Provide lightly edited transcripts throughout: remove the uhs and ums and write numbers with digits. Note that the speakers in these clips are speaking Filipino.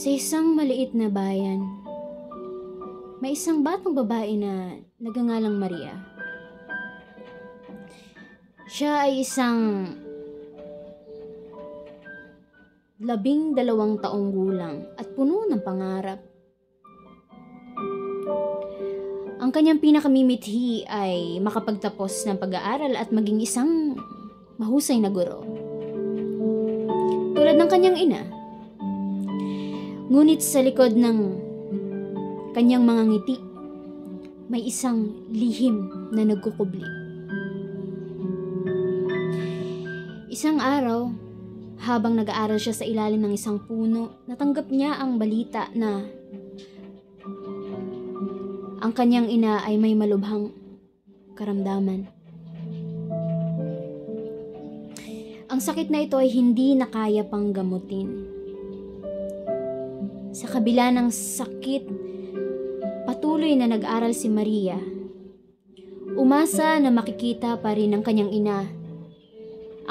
Sa isang maliit na bayan, may isang batang babae na nagngangalang Maria. Siya ay isang 12 taong gulang at puno ng pangarap. Ang kanyang pinakamimithi ay makapagtapos ng pag-aaral at maging isang mahusay na guro, tulad ng kanyang ina. Ngunit sa likod ng kanyang mga ngiti, may isang lihim na nagkukubli. Isang araw, habang nag-aaral siya sa ilalim ng isang puno, natanggap niya ang balita na ang kanyang ina ay may malubhang karamdaman. Ang sakit na ito ay hindi na kaya pang gamutin. Sa kabila ng sakit, patuloy na nag-aral si Maria. Umasa na makikita pa rin ng kanyang ina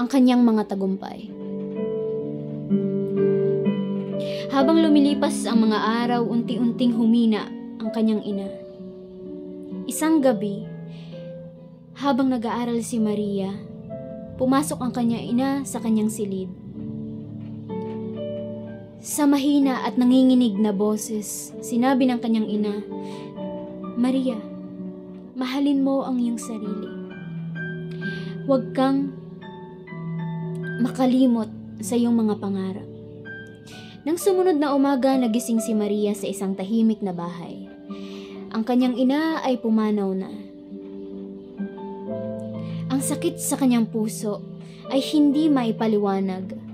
ang kanyang mga tagumpay. Habang lumilipas ang mga araw, unti-unting humina ang kanyang ina. Isang gabi, habang nag-aaral si Maria, pumasok ang kanyang ina sa kanyang silid. Sa mahina at nanginginig na boses, sinabi ng kanyang ina, "Maria, mahalin mo ang iyong sarili. Huwag kang makalimot sa iyong mga pangarap." Nang sumunod na umaga, nagising si Maria sa isang tahimik na bahay. Ang kanyang ina ay pumanaw na. Ang sakit sa kanyang puso ay hindi maipaliwanag.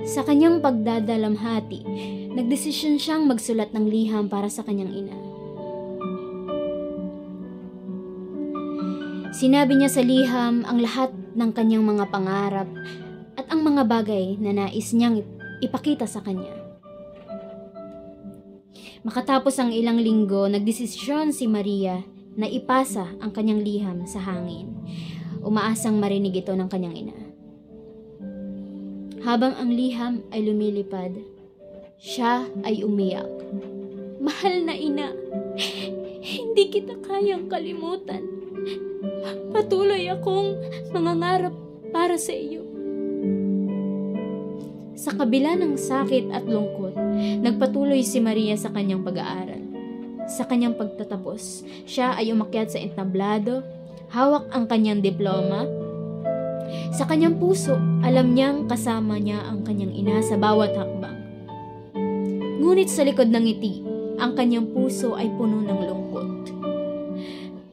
Sa kanyang pagdadalamhati, nagdesisyon siyang magsulat ng liham para sa kanyang ina. Sinabi niya sa liham ang lahat ng kanyang mga pangarap at ang mga bagay na nais niyang ipakita sa kanya. Makatapos ang ilang linggo, nagdesisyon si Maria na ipasa ang kanyang liham sa hangin. Umaasang marinig ito ng kanyang ina. Habang ang liham ay lumilipad, siya ay umiyak. "Mahal na ina, hindi kita kayang kalimutan. Patuloy akong mangangarap para sa iyo." Sa kabila ng sakit at lungkot, nagpatuloy si Maria sa kanyang pag-aaral. Sa kanyang pagtatapos, siya ay umakyat sa entablado, hawak ang kanyang diploma. Sa kanyang puso, alam niyang kasama niya ang kanyang ina sa bawat hakbang. Ngunit sa likod ng ngiti, ang kanyang puso ay puno ng lungkot.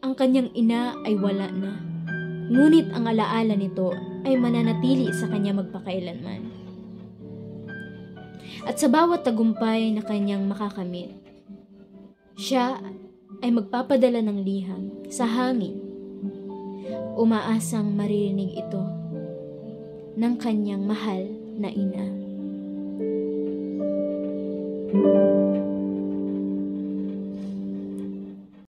Ang kanyang ina ay wala na. Ngunit ang alaala nito ay mananatili sa kanya magpakailanman. At sa bawat tagumpay na kanyang makakamit, siya ay magpapadala ng liham sa hangin. Umaasang maririnig ito ng kanyang mahal na ina.